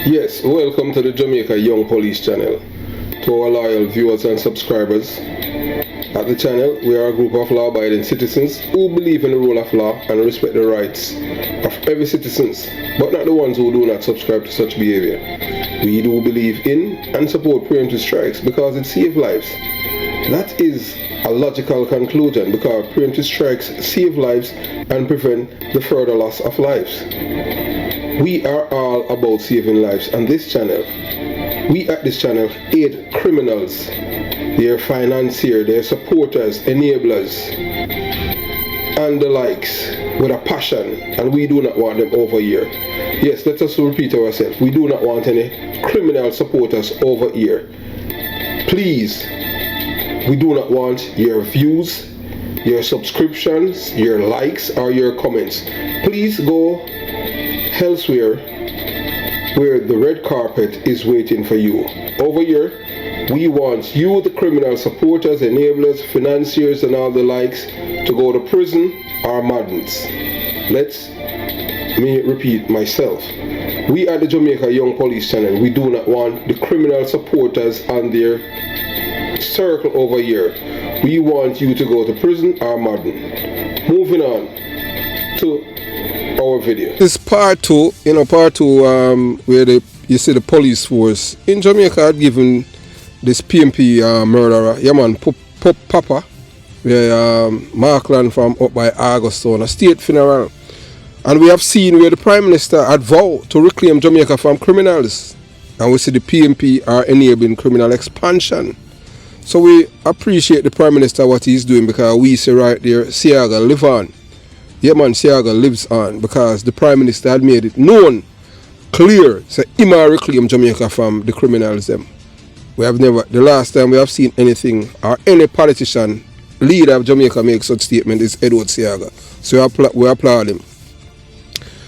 Yes, welcome to the Jamaica Young Police channel. To our loyal viewers and subscribers, at the channel we are a group of law-abiding citizens who believe in the rule of law and respect the rights of every citizen, but not the ones who do not subscribe to such behavior. We do believe in and support preemptive strikes because it saves lives. That is a logical conclusion because preemptive strikes save lives and prevent the further loss of lives. We are all about saving lives on this channel. We at this channel aid criminals, their financiers, their supporters, enablers, and the likes with a passion, and we do not want them over here. Yes, let us repeat ourselves. We do not want any criminal supporters over here. Please, we do not want your views, your subscriptions, your likes, or your comments. Please go elsewhere where the red carpet is waiting for you. Over here, we want you, the criminal supporters, enablers, financiers, and all the likes, to go to prison or madness. Let me repeat myself. We at the Jamaica Young Police channel, we do not want the criminal supporters and their circle over here. We want you to go to prison or madden. Moving on to our video. This is part two, where you see the police force in Jamaica had given this PMP murderer, Papa, where Markland from up by Augustone, a state funeral. And we have seen where the Prime Minister had vowed to reclaim Jamaica from criminals. And we see the PMP are enabling criminal expansion. So we appreciate the Prime Minister what he's doing because we see right there, Siaga live on. Siaga lives on because the Prime Minister had made it known, clear, so he might reclaim Jamaica from the criminals them. We have never, the last time we have seen anything or any politician, leader of Jamaica make such statement is Edward Siaga. So we applaud him.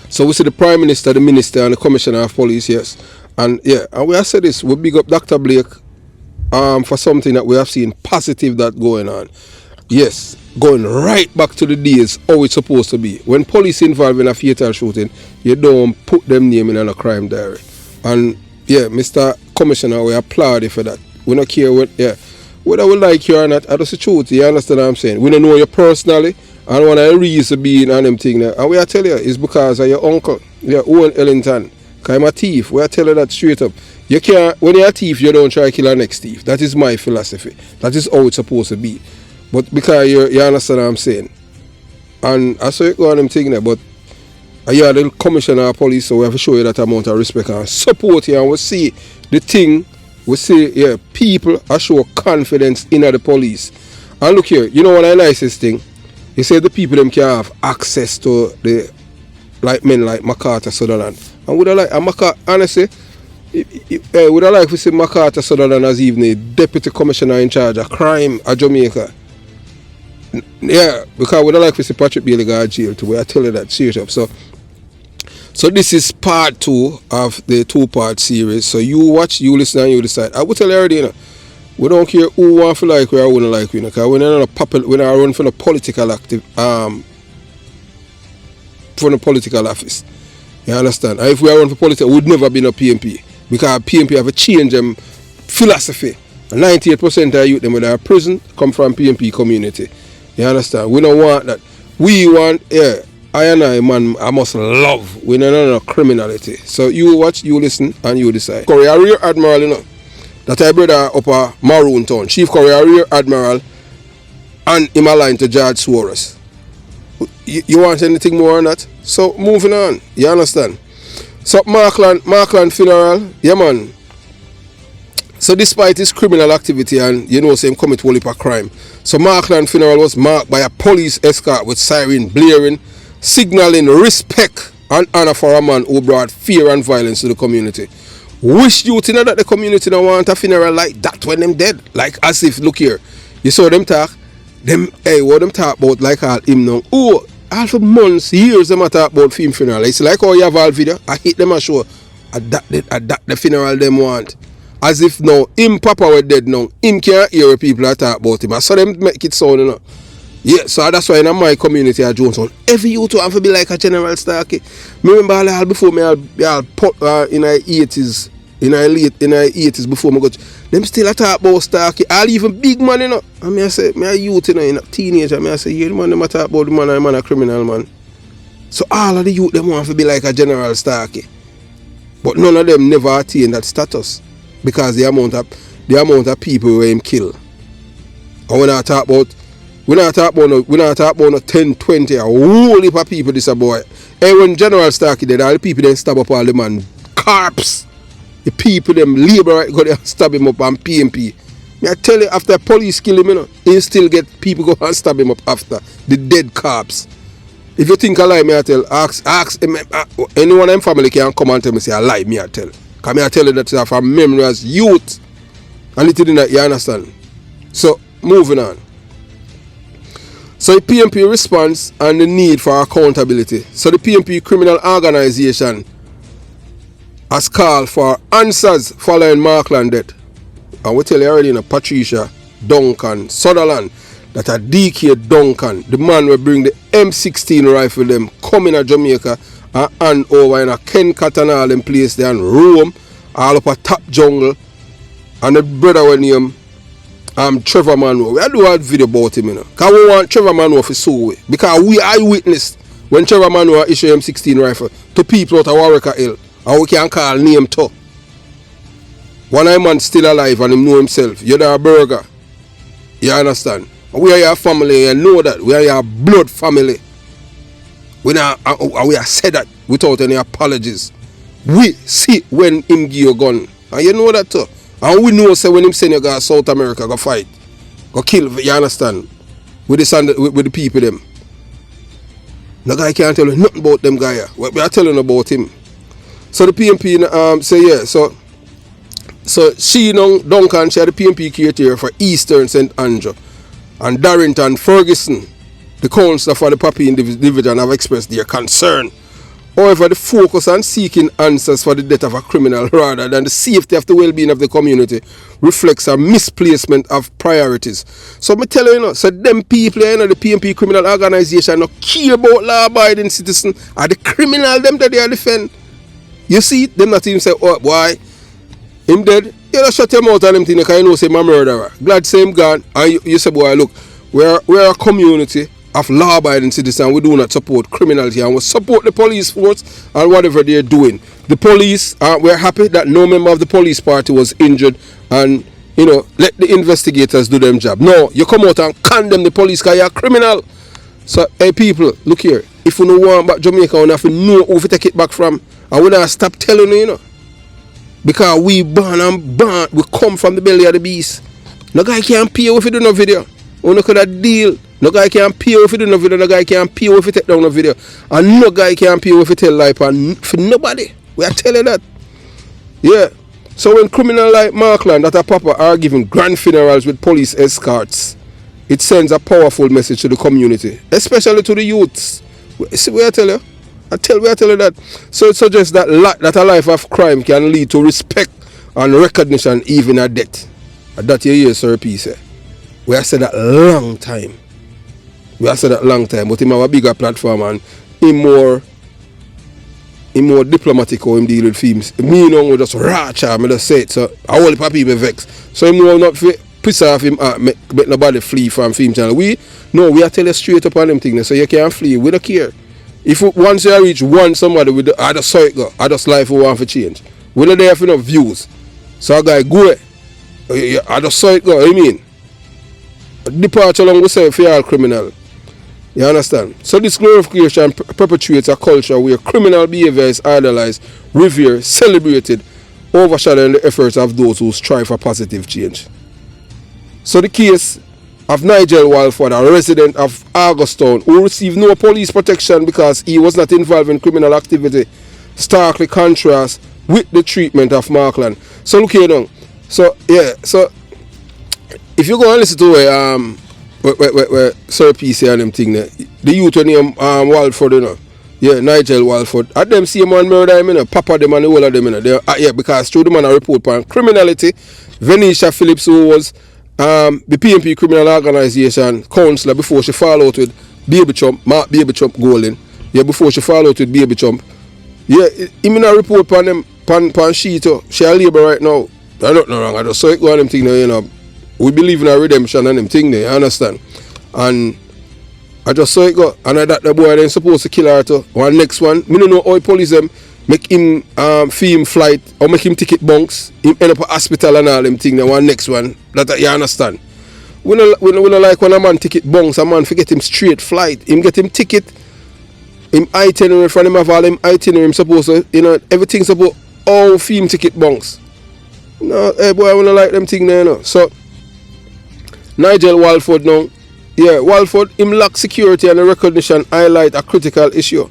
So we see the Prime Minister, the Minister and the Commissioner of Police, yes. And and we have said this, we big up Dr. Blake for something that we have seen positive that going on. Yes, going right back to the days how it's supposed to be. When police involved in a fatal shooting, you don't put them name in a crime diary. And Mr. Commissioner, we applaud you for that. We don't care whether we like you or not, that's the truth, you understand what I'm saying? We don't know you personally, and one of the reasons being and them thing there. And we are telling you, it's because of your uncle, your Owen Ellington. Because I'm a thief. We are telling you that straight up. You can't, when you're a thief, you don't try to kill our next thief. That is my philosophy. That is how it's supposed to be. But because you understand what I'm saying. And I saw you go on them thing there, but you are the Commissioner of Police, so we have to show you that amount of respect and support you. And we see the thing, we see people are show confidence in the police. And look here, you know what I nicest thing? You say the people them can have access to the men like MacArthur Sutherland. And would I like, honestly, would I like to see MacArthur Sutherland as even a Deputy Commissioner in charge of crime at Jamaica? Yeah, because would I like to see Patrick Bailey go to jail too. I tell you that straight up. So this is part two of the two-part series. So you watch, you listen, and you decide. I will tell you already, we don't care who want to like we or wouldn't like we, because we're not run for the political political office. You understand? And if we are run for politics, we would never be no PMP. Because PMP have a change them philosophy. 98% of youth them when they are prison come from PMP community. You understand? We don't want that. We want, I and I, man, I must love. We don't know criminality. So you watch, you listen, and you decide. Korea Rear Admiral, that I brother up a Maroon Town. Chief Korea Rear Admiral, and him aligned to George Soros. You want anything more on that? So moving on. You understand? So Markland funeral, man. So despite his criminal activity and same commit whole heap of crime. So Markland funeral was marked by a police escort with siren blaring, signaling respect and honor for a man who brought fear and violence to the community. Wish you to know that the community don't want a funeral like that when them dead. Like as if, look here, you saw them talk, what them talk about like all him now. Oh, all for months, years them talk about film funeral. It's like how you have all video, I hate them a show. That the funeral them want. As if now, him papa was dead now, him can't hear people that talk about him. I saw them make it sound, Yeah, so that's why in my community at Jonestown, every youth have to be like a General Starkey. Me remember all before me all put in the 80s, in the 80s before me got, them still a talk about Starkey. All even big man, you know. And I say, me a youth, you know, in a teenager, I say, yeah, the man, them a talk about the man a criminal, man. So all of the youth, them want to be like a General Starkey. But none of them never attain that status. Because the amount of people who him kill. And when I talk about no 10, 20, a whole heap of people this a boy. And when General Starkey did, all the people then stab up all the man corpse. The people them labor right go there and stab him up on PMP. Me I tell you, after police kill him, you know, he still get people go and stab him up after the dead corpse. If you think I lie, me I tell, ask anyone in family can come and tell me say I lie, me I tell. Because me I tell you that from memory as youth. And it didn't, you understand? So moving on. So the PMP response and the need for accountability. So the PMP criminal organization has called for answers following Markland death. And we tell you already, Patricia Duncan Sutherland, that a DK Duncan, the man will bring the M16 rifle them, come in Jamaica and hand over in a Ken Catanal in place there and roam all up a top jungle. And the brother when him Trevor Manu. We do a video about him, you know. Because we want Trevor Manu to sue we. Because we eyewitnessed when Trevor Manu issue M16 rifle to people out of Warwick Hill. And we can call name too. One of man still alive and him know himself. You're a burger. You understand? We are your family, you know that. We are your blood family. We are said that without any apologies. We see when him give you a gun. And you know that too. And we know say when him send you go to South America, go fight. Go kill, you understand? With the people them. No guy can't tell you nothing about them guy here. We are telling about him. So the PMP say yeah, so she Duncan, she had the PMP creator for Eastern St. Andrew. And Darrington Ferguson, the councillor for the Papi Division, have expressed their concern. However, the focus on seeking answers for the death of a criminal rather than the safety of the well-being of the community reflects a misplacement of priorities. So I tell you, so them people, the PMP criminal organization, no care about law-abiding citizens or the criminal them that they are defend. You see, them not even say, oh boy, him dead. You just shut him out on them thing because you know say my murderer. Glad say him gone. And you say, boy, look, we're a community of law-abiding citizens. We do not support criminality and we support the police force and whatever they're doing. The police, we're happy that no member of the police party was injured and, you know, let the investigators do their job. No, you come out and condemn the police because you're a criminal. So, hey people, look here. If you don't want back Jamaica, we have to know who to take it back from. And we don't stop telling you, you know. Because we born, we come from the belly of the beast. No guy can pay if you do no video. We could have deal. No guy can pay if you do no video. No guy can pay if you take down no video. And no guy can pay if you tell lie for nobody. We are telling that. Yeah. So when criminal like Markland that a papa are giving grand funerals with police escorts, it sends a powerful message to the community, especially to the youths. See what I tell you? I tell you that. So it suggests that a life of crime can lead to respect and recognition even at death. And that you hear Sir P say. We have said that long time. But him have a bigger platform and him more diplomatic how him deal with films. Me know we just ratcha, I just say it. So I whole heap of people vex. So him know not piss off him make nobody flee from film channel. We are tell you straight up on them things. So you can't flee. We don't care. If once you reach somebody with the other side go, other life we want to change. We don't have enough views. So a guy go other side go, I mean. Departure along we say for all criminal. You understand? So this glorification perpetuates a culture where criminal behavior is idolized, revered, celebrated, overshadowing the efforts of those who strive for positive change. So the case of Nigel Walford, a resident of Augustown, who received no police protection because he was not involved in criminal activity, starkly contrasts with the treatment of Markland. So look here now. So yeah, so if you go and listen to where Sir P say and them thing there, the youth named Walford, you know. Yeah, Nigel Walford. At them see a man murder him, you know, papa them and the whole of them, you know. Yeah, because through the man a report on criminality, Venetia Phillips, who was the PNP Criminal Organization councillor before she fall out with Baby Chump, Mark Baby Chump Golden. Yeah, before she fall out with Baby Chump. Yeah, him in a report on them pan sheet. She a labor right now. I don't know wrong. I just saw it go on them thing there, you know. We believe in a redemption and them thing there, you understand? And I just saw it go. And I that the boy then supposed to kill her too. One next one, me don't know how police them make him fee him flight or make him ticket bunks, him end up at hospital and all them thing there. One next one. That you understand? We don't like when a man ticket bunks, a man forget him straight flight. Him get him ticket, him itinerary from him have all him itinerary, him supposed to, you know, everything's about all fee him ticket bunks. No, hey boy, I don't like them thing there, you know. So Nigel Walford now, yeah, Walford, him lack security and recognition highlight a critical issue.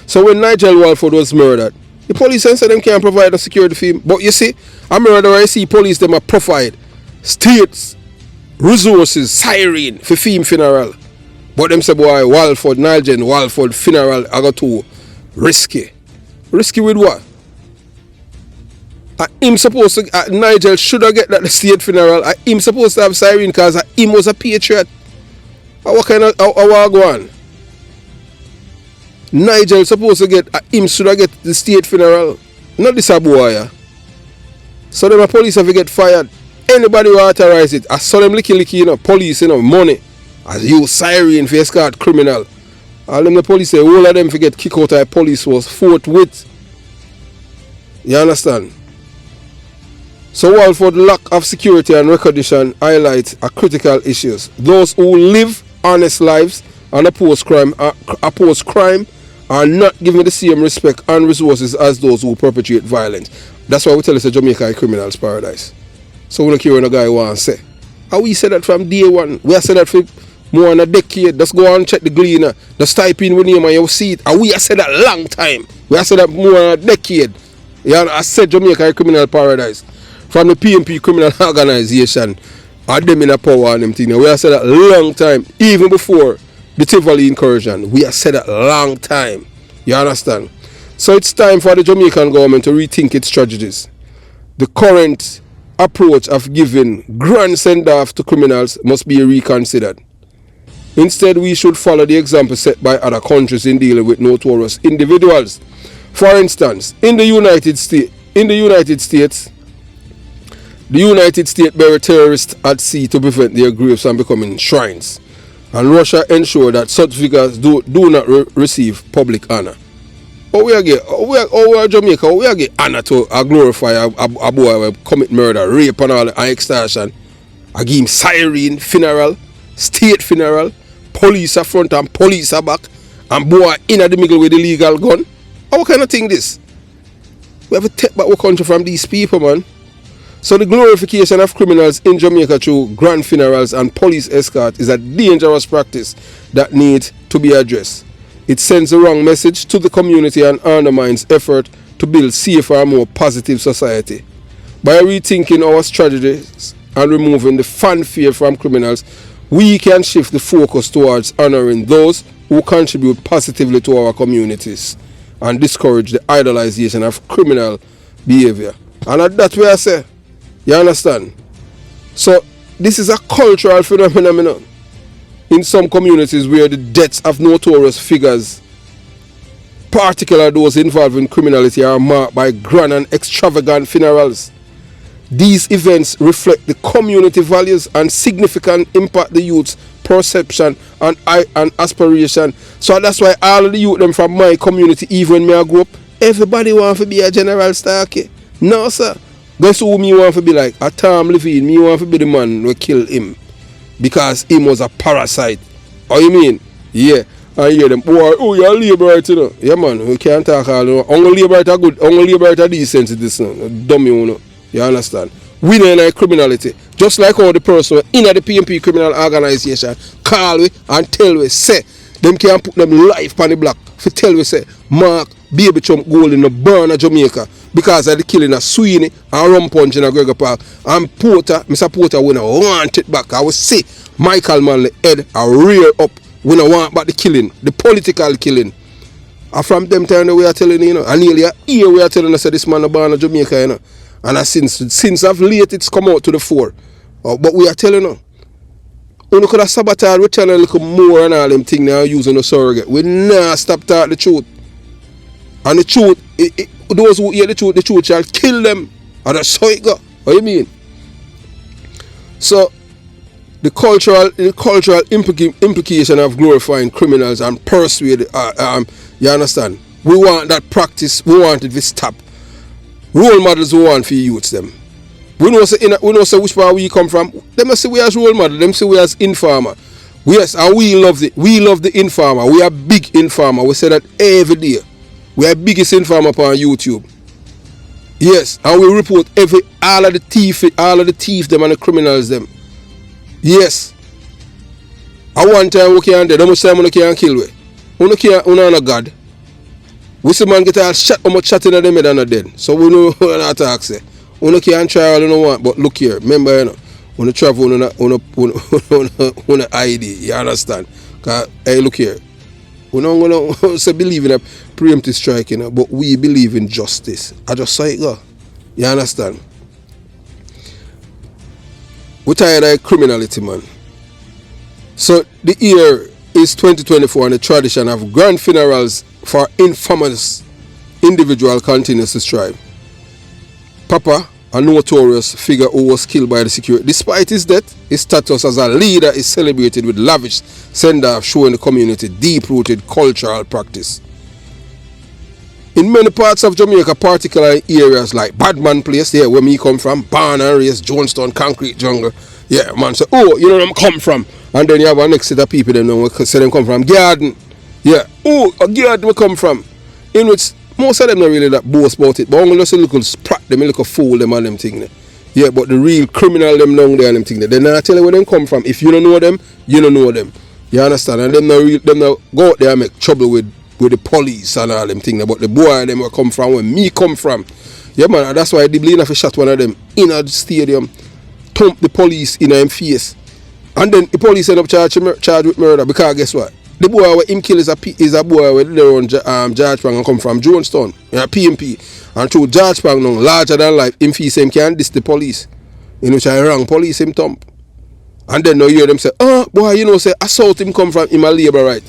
So when Nigel Walford was murdered, the police said them can't provide a security for him. But you see, a murder I see police them a provide states, resources, siren for him funeral. But them say boy, Walford, Nigel Walford funeral I got too risky. Risky with what? Him supposed to, Nigel should have get that the state funeral. Him supposed to have siren because him was a patriot. What kind of how go on? Nigel supposed to get him should have get the state funeral. Not this a boy. Yeah. So them police have to get fired. Anybody who authorize it, I saw them licky, you know, police, you know, money. As you siren for escort criminal. All them the police say all of them forget kick out of police was forthwith. You understand? So Walford lack of security and recognition highlights a critical issues. Those who live honest lives and oppose crime are not given the same respect and resources as those who perpetrate violence. That's why we tell us that Jamaica is a criminal's paradise. So we don't care what a guy wants to say. And we said that from day one. We have said that for more than a decade. Just go and check the gleaner. Just type in with name and you'll see it. And we have said that a long time. We have said that more than a decade. Yeah, I said Jamaica is a criminal paradise. From the PNP Criminal Organization, and them in a power and them thing. We have said that a long time, even before the Tivoli incursion. We have said that a long time. You understand? So it's time for the Jamaican government to rethink its strategies. The current approach of giving grand send-off to criminals must be reconsidered. Instead, we should follow the example set by other countries in dealing with notorious individuals. For instance, in the United States, the United States buried terrorists at sea to prevent their graves from becoming shrines. And Russia ensured that such figures do not receive public honor. We are Jamaica, we are get honor to glorify a boy who commit murder, rape and all and extortion. I give him siren, funeral, state funeral, police are front and police are back, and boy in the middle with the legal gun. What kind of thing this? We have to take back our country from these people, man. So the glorification of criminals in Jamaica through grand funerals and police escort is a dangerous practice that needs to be addressed. It sends the wrong message to the community and undermines effort to build safer and more positive society. By rethinking our strategies and removing the fanfare from criminals, we can shift the focus towards honoring those who contribute positively to our communities and discourage the idolization of criminal behavior. And that's where I say, you understand? So this is a cultural phenomenon in some communities where the deaths of notorious figures, particularly those involved in criminality, are marked by grand and extravagant funerals. These events reflect the community values and significant impact the youth's perception and aspiration. So that's why all of the youth them from my community, even when I grew up, everybody want to be a General Starkey. No, sir. Guess who me want to be like? A Tom Levine. Me want to be the man who killed him because him was a parasite. How you mean? Yeah. I hear them. Oh, you're a Labourite, you know. Yeah, man. We can't talk all. You know. Only Labourite are good. Only Labourite are decent to this. No. Dummy, you know. You understand? We don't like criminality. Just like how the person in the PNP Criminal Organization call we and tell we, say, them can put them life on the block. For tell we, say, Mark Baby Chump Gold in the burn of Jamaica because of the killing of Sweeney and Rum Punch in a Gregor Park. And Porter, Mr. Porter, we don't want it back. I will see Michael Manley head a rear up. We don't want back the killing, the political killing. And from them time we are telling you know, and nearly a year we are telling us that this man is born in Jamaica, you know. And since of late it's come out to the fore. But we are telling you, you could have sabotaged we channel a little more and all them things now using the surrogate. We nah stop talking the truth. And the truth, those who hear the truth shall kill them. And that's how it go. What you mean? So the cultural implication of glorifying criminals and persuade, you understand? We want that practice, we want it to stop. Role models we want for youths them. We know say which part we come from. They must say we as role model, them say we as informer. Yes, and we love the informer. We are big informer. We say that every day. We are biggest informer on YouTube. Yes, and we report all of the thief them and the criminals them. Yes. At one time we can't do, how much time we can't kill we? We no God. We see man get all shot, how much shot in them head and not dead. So we know what to ask say. We can't try all you want, but look here, remember you know, when you travel on a ID, you understand? Cause hey look here. We don't say believe in a preemptive strike, you know, but we believe in justice. I just saw it go. You understand? We're tired of criminality, man. So the year is 2024 and the tradition of grand funerals for infamous individual continues to strive. Papa, a notorious figure who was killed by the security. Despite his death, his status as a leader is celebrated with lavish send-off, showing the community deep-rooted cultural practice. In many parts of Jamaica, particularly areas like Badman Place, yeah, where me come from, Barn and Race, Jonestown, Concrete Jungle, yeah, man say, oh, you know where I come from. And then you have a next set of people that know say them come from Garden. Yeah, oh, a Garden we come from. In which most of them not really that boast about it, but only just a little sprat them, a little fool them and them thing. Yeah, but the real criminal them down there and them thing. They not tell you where them come from. If you don't know them, you don't know them. You understand? And them not go out there and make trouble with the police and all them things. But the boy them where come from, where me come from. Yeah man, and that's why they believe if I shot one of them in the stadium, thump the police in him face. And then the police end up charged with murder because guess what? The boy where him kill is a boy where they run George Pang and come from Jonestown, PMP. And through George Pang now, larger than life, him face him can't diss the police. In which I wrong police him thump. And then now you hear them say, oh boy, you know say assault him come from him a labor right.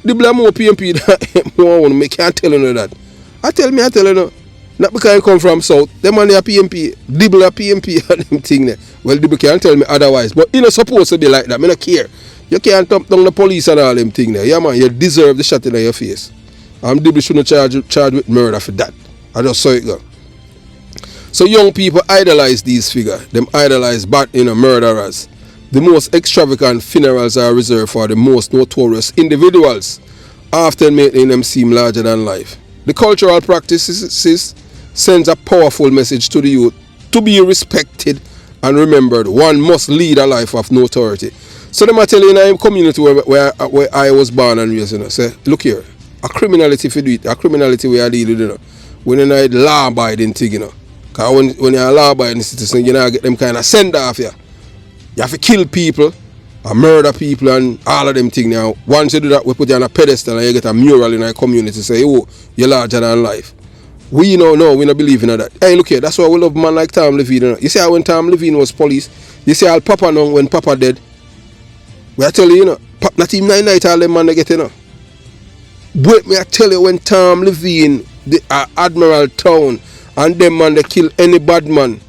The blame more PMP that more want me can't tell you that. I tell you no. Not because I come from South. Them man they are PMP. Dibble a PMP and them thing there. Well Dibble can't tell me otherwise. But you not supposed to be like that. I don't care. You can't thump down the police and all them thing there. Yeah man, you deserve the shot in your face. Dibble shouldn't charge with murder for that. I just saw it go. So young people idolize these figures. Them idolize murderers. The most extravagant funerals are reserved for the most notorious individuals, often making them seem larger than life. The cultural practices sends a powerful message to the youth. To be respected and remembered, one must lead a life of notoriety. So them I tell you in a community where I was born and raised, you know, say, look here, a criminality for it, a criminality we are dealing with, you know. We don't need law-abiding thing, you know. Because when you're a law-abiding citizen, you know, get them kind of send off you. You have to kill people and murder people and all of them things now. Once you do that, we put you on a pedestal and you get a mural in our community say, oh, you're larger than life. We know, no, we don't believe in that. Hey, look here, that's why we love man like Tom Levine. You know? You see how when Tom Levine was police, you see how Papa now when Papa dead. We I tell you, you know, not even 9 night all them man they get, you know. Wait me I tell you when Tom Levine, the Admiral Town, and them man they kill any bad man.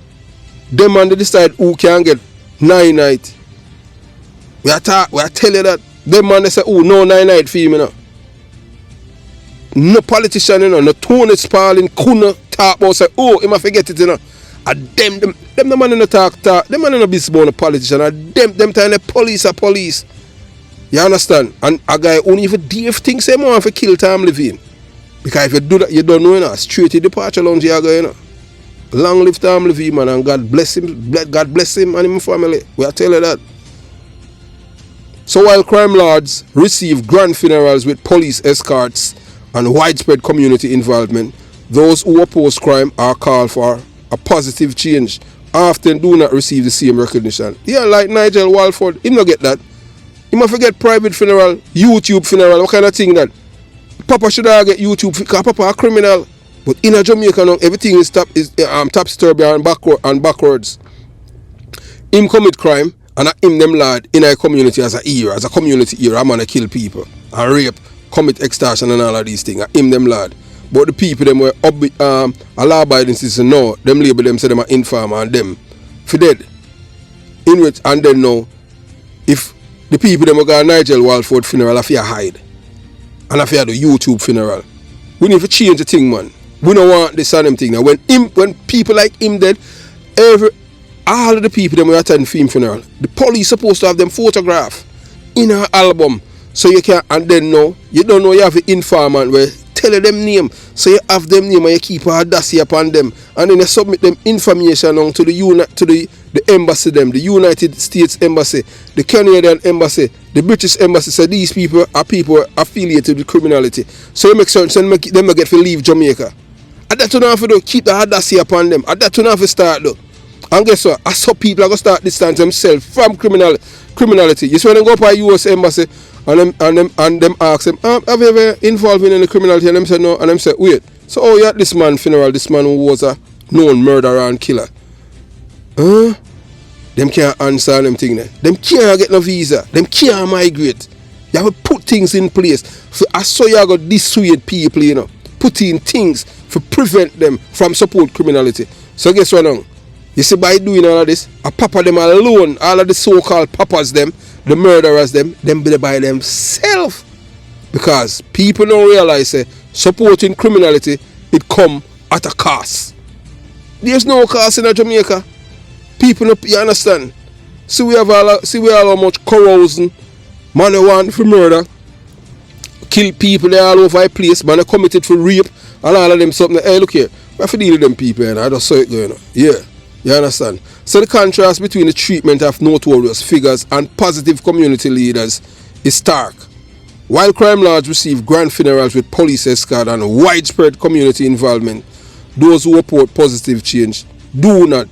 Them man they decide who can get 9 night. We are tell you that. Them man they say, oh, no 9 night for him, you know. No politician, you know, no Tony Spalding couldn't talk about say, oh, he might forget it, you know. And them the man in the talk, them man in the business about a politician, and them time the police are police. You understand? And a guy only even dare think say more for kill Tom Levine. Because if you do that, you don't know, you know, straight to departure lounge you go, you know. Long live Tom Levine, man, and God bless him and his family. We are telling you that. So while crime lords receive grand funerals with police escorts and widespread community involvement, those who oppose crime are called for a positive change, often do not receive the same recognition. Yeah, like Nigel Walford, he don't get that. He must forget private funeral, YouTube funeral, what kind of thing that? Papa should have get YouTube because Papa a criminal. But in a Jamaica now, everything is topsy-turvy and backwards. him commit crime and him them lad in a community as a hero, as a community hero, a man kill people and rape, commit extortion and all of these things, him them lad. But the people them were a law abiding citizen, no, them label them say them are informer and them for dead. In which and then now if the people them go Nigel Walford funeral if you hide and if you do YouTube funeral, we need to change the thing, man. We don't want this and them thing now. When people like him dead, all of the people them will attend film funeral, the police supposed to have them photograph in an album. So you can, and then now, you don't know you have an informant where tell them name. So you have them name and you keep a audacity upon them. And then you submit them information on to the embassy them, the United States Embassy, the Canadian Embassy, the British Embassy. So these people are people affiliated with criminality. So you make certain them get to leave Jamaica. And that you don't have to do, keep the audacity upon them. And that you don't have to start though. And guess what? I saw people are going to start distance themselves from criminality. You see when they go up a US Embassy and them ask them, have you ever involved in any criminality? And them say no. And them say, wait, so you at this man funeral, this man who was a known murderer and killer. Them can't answer them thing there. Them can't get no visa. Them can't migrate. You have to put things in place. So I saw you got to dissuade people, you know. Put in things to prevent them from support criminality. So guess what now? You see, by doing all of this, a papa them alone, all of the so-called papas them, the murderers them be by themselves. Because people don't realize supporting criminality, it come at a cost. There's no cost in Jamaica. People, you understand? See we have how much carousing, man want for murder, kill people there all over the place, man committed for rape, and all of them something. Hey, look here, I have to deal with them people, and I just saw it going on. Yeah. You understand? So the contrast between the treatment of notorious figures and positive community leaders is stark. While crime lords receive grand funerals with police escort and widespread community involvement, those who report positive change do not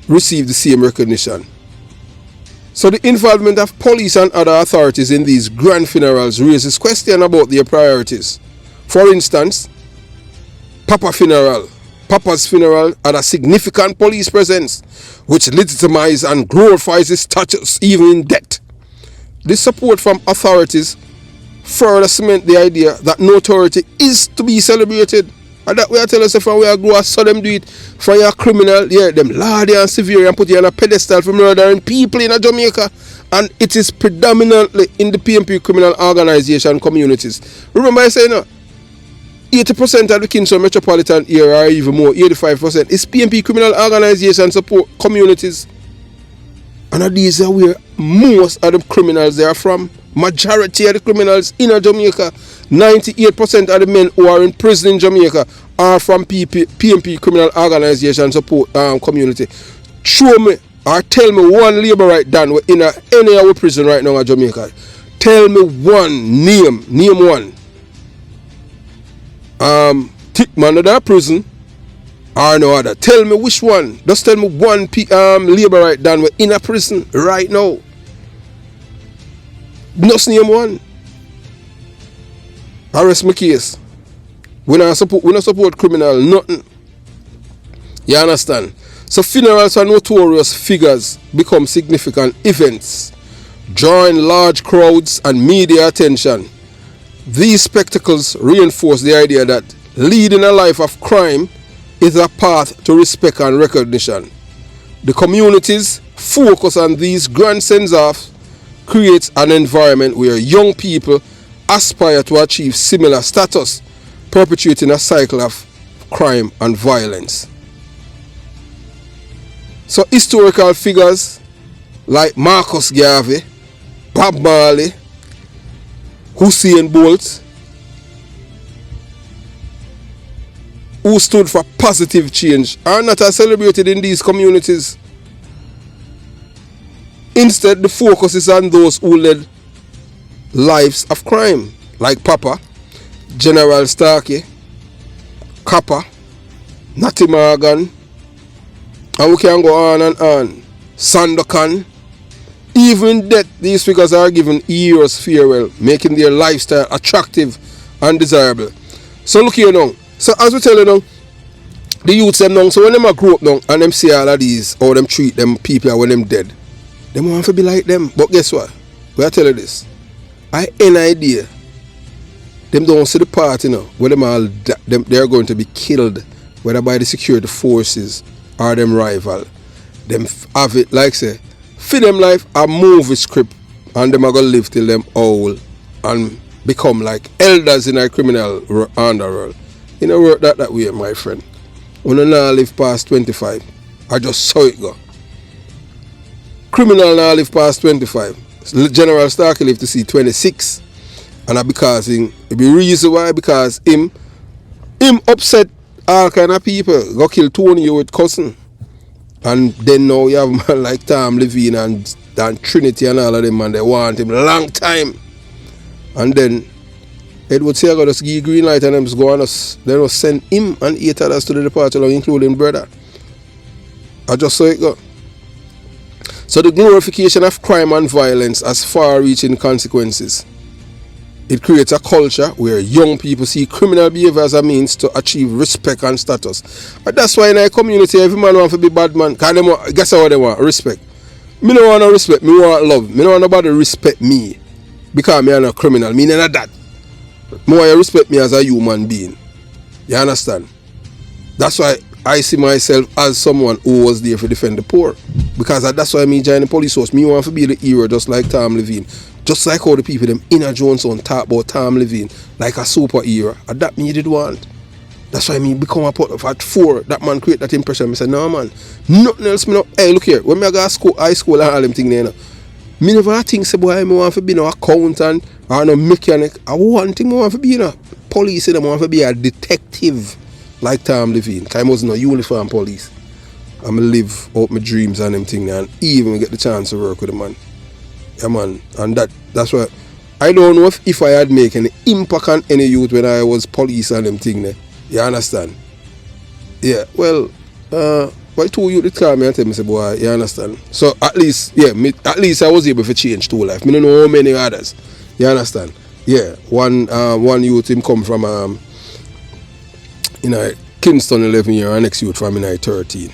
receive the same recognition. So the involvement of police and other authorities in these grand funerals raises questions about their priorities. For instance, Papa's funeral had a significant police presence, which legitimizes and glorifies his status even in death. This support from authorities further cement the idea that notoriety is to be celebrated. And that way I tell us if we grow, I saw them do it for your criminal, yeah, them lardy and severe and put you on a pedestal for murdering people in Jamaica. And it is predominantly in the PMP criminal organization communities. Remember I say no? 80% of the Kingston metropolitan area, or even more, 85%, is PMP criminal organization support communities. And these are where most of the criminals are from. Majority of the criminals in Jamaica, 98% of the men who are in prison in Jamaica are from PMP criminal organization support community. Show me or tell me one labor right done in any of our prison right now in Jamaica. Tell me one name one. Man of that prison or no other. Tell me which one. Just tell me one labor right done in a prison right now. Just name one. Arrest my case. We not support criminal, nothing. You understand? So funerals for notorious figures become significant events, drawing large crowds and media attention. These spectacles reinforce the idea that leading a life of crime is a path to respect and recognition. The community's focus on these grand sends-offs creates an environment where young people aspire to achieve similar status, perpetuating a cycle of crime and violence. So historical figures like Marcus Garvey, Bob Marley, Usain Bolt, who stood for positive change, are not as celebrated in these communities. Instead, the focus is on those who led lives of crime, like Papa, General Starkey, Kappa, Natty Morgan, and we can go on and on. Sandokan. Even in death, these figures are given years farewell, making their lifestyle attractive and desirable. So look here now. So as we tell you now, The youths them now, so when them a grow up now and them see all of these, how them treat them people when them dead, them want to be like them. But guess what? We I tell you this. I any idea. Them don't see the part, you know, where they are going to be killed, whether by the security forces or them rival. Them have it like say, for them life a movie script, and them are gonna live till them old and become like elders in a criminal underworld. You know, work that way, my friend. When you now live past 25, I just saw it go. Criminal now live past 25. General Starkey live to see 26. And that because it be reason why, because him upset all kind of people. Go kill Tony with cousin. And then now you have man like Tom Levine and Trinity and all of them, and they want him a long time. And then Edward say I got us give green light and them just go on us. Then will send him and 8 others to the departure, including brother. I just saw it go. So the glorification of crime and violence has far-reaching consequences. It creates a culture where young people see criminal behavior as a means to achieve respect and status. And that's why in a community, every man wants to be bad man. Because guess what they want? Respect. Me don't want no respect. Me want love. Me don't want nobody respect me. Because me am a criminal. Me none of that. More you respect me as a human being. You understand? That's why I see myself as someone who was there to defend the poor. Because that's why me join the police force. Me want to be the hero just like Tom Levine. Just like all the people them Inner Johnson talk about Tom Levine like a superhero. And that me did want. That's why me become a part of at 4. That man create that impression. I said, no man, nothing else me no. Hey, look here. When me go to school, high school and all them things there, you know, me never think say boy, me want to be no accountant or no mechanic. I want thing me want to be no police. I want to be a detective like Tom Levine. Because I was no uniform police. I'm going to live out my dreams and them things and even get the chance to work with a man. Yeah man, and that's why I don't know if I had make any impact on any youth when I was police and them thing there. You understand? Yeah, well, why 2 youth did call me and tell me say boy, you understand? So at least I was able to change 2 life. I don't know how many others. You understand? Yeah, one youth him come from Kingston 11 year and next youth from 13.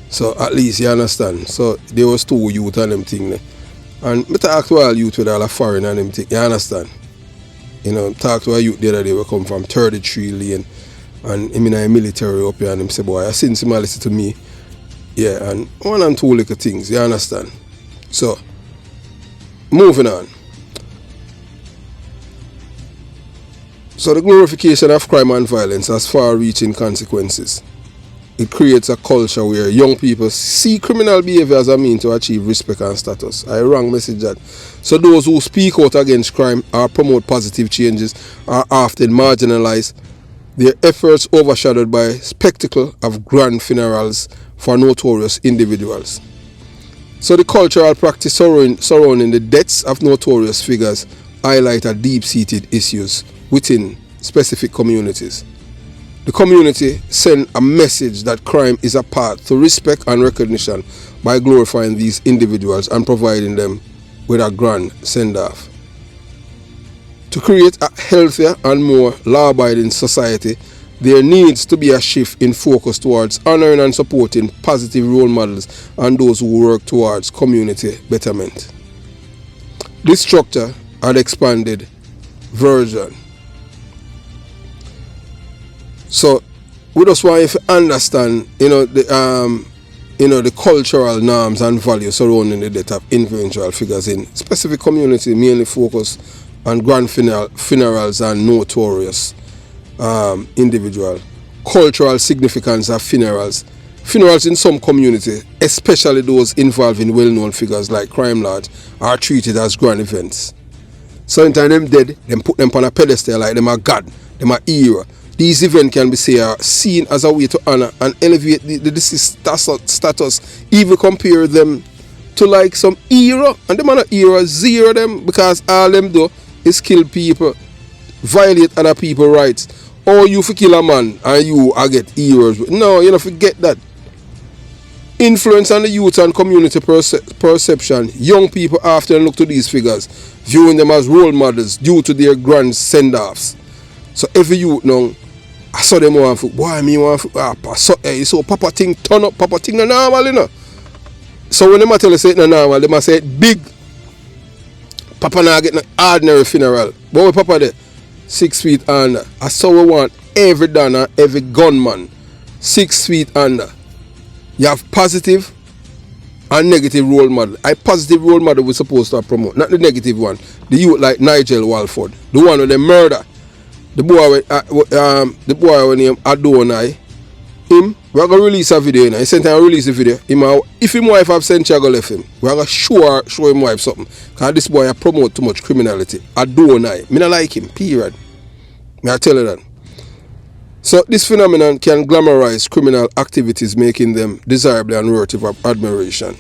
So at least you understand. So there was 2 youth and them thing there. And I talk to all youth with all the foreign and them thing, you understand? You know, talk to a youth the other day we come from 33 lane and him in a military up here and him say, boy, I seen somebody listen to me. Yeah, and 1 and 2 little things, you understand? So, moving on. So the glorification of crime and violence has far-reaching consequences. It creates a culture where young people see criminal behavior as a means to achieve respect and status. I wrong message that. So those who speak out against crime or promote positive changes are often marginalized. Their efforts overshadowed by spectacle of grand funerals for notorious individuals. So the cultural practice surrounding the deaths of notorious figures highlight a deep-seated issues within specific communities. The community send a message that crime is a path to respect and recognition by glorifying these individuals and providing them with a grand send-off. To create a healthier and more law-abiding society, there needs to be a shift in focus towards honoring and supporting positive role models and those who work towards community betterment. This structure had expanded version. So we just want to understand, the cultural norms and values surrounding the death of influential figures in specific community, mainly focused on grand funerals and notorious individual. Cultural significance of funerals. Funerals in some community, especially those involving well-known figures like crime lords, are treated as grand events. Sometimes them dead, them put them on a pedestal like them are God, them are hero. These events can be seen as a way to honor and elevate the deceased status, even compare them to like some hero. And them are not hero, zero them, because all them do is kill people, violate other people's rights. Or you for kill a man and you get heroes. No, you don't forget that. Influence on the youth and community perception. Young people often look to these figures, viewing them as role models due to their grand send-offs. So every youth now I saw them want food. Boy, me want food. So Papa thing turn up. Papa thing no normal, you know. So when them tell you say it no normal, they must say it big. Papa now get no ordinary funeral. But when Papa there, 6 feet under. I saw we want every donor, every gunman, 6 feet under. You have positive and negative role model. A positive role model we're supposed to promote, not the negative one. The youth like Nigel Walford, the one with the murder. The boy when him Adonai, him, we're gonna release a video, you know. He sent him release the video. If him wife have sent Chago left him, we're gonna show him wife something. Cause this boy promote too much criminality. Adonai. Me not like him, period. Me I tell you that. So this phenomenon can glamorize criminal activities, making them desirable and worthy of admiration.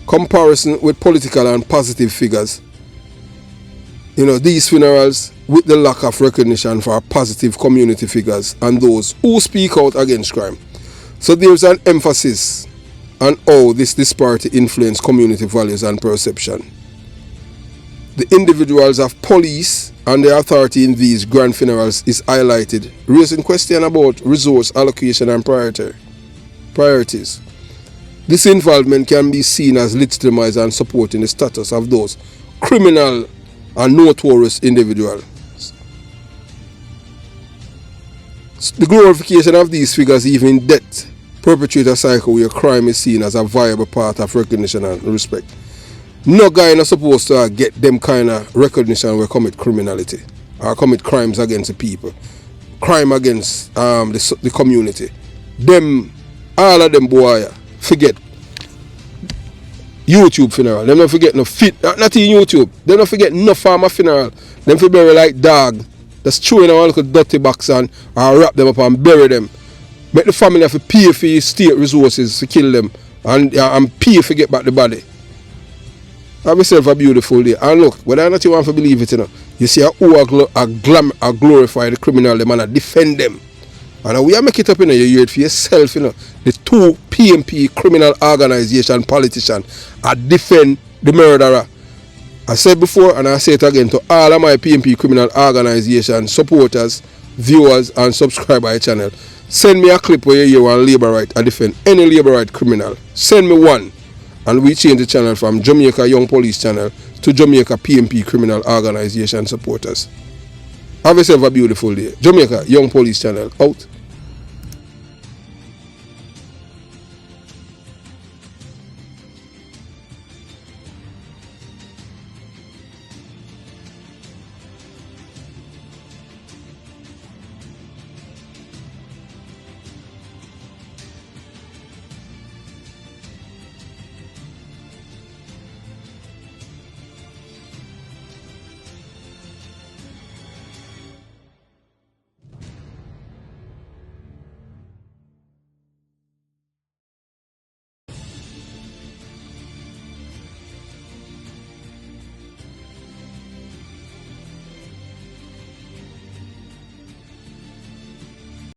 Comparison with political and positive figures. You know, these funerals, with the lack of recognition for positive community figures and those who speak out against crime. So there's an emphasis on how this disparity influence community values and perception. The individuals of police and the authority in these grand funerals is highlighted, raising question about resource allocation and priorities. This involvement can be seen as legitimizing and supporting the status of those criminal and notorious individuals. The glorification of these figures, even in death, perpetuate a cycle where crime is seen as a viable part of recognition and respect. No guy is supposed to get them kind of recognition where commit criminality or commit crimes against the people, crime against the community. Them, all of them boy, forget YouTube funeral. Them don't forget no fit, not in YouTube. Them don't forget no farmer funeral. Them for bury like dog. Just throw in a little dirty box and wrap them up and bury them. Make the family have to pay for state resources to kill them and pay to get back the body. Have yourself a beautiful day. And look, whether or not you want to believe it, you know, you see who glorify the criminal, them and defend them. And we are make it up, you know, you hear it for yourself, you know. The two PMP criminal organization politicians are defend the murderer. I said before and I say it again to all of my PMP criminal organization supporters, viewers and subscribers to the channel. Send me a clip where you want labor right and defend any labor right criminal. Send me one. And we change the channel from Jamaica Young Police channel to Jamaica PMP criminal organization supporters. Have yourself a beautiful day. Jamaica Young Police channel out.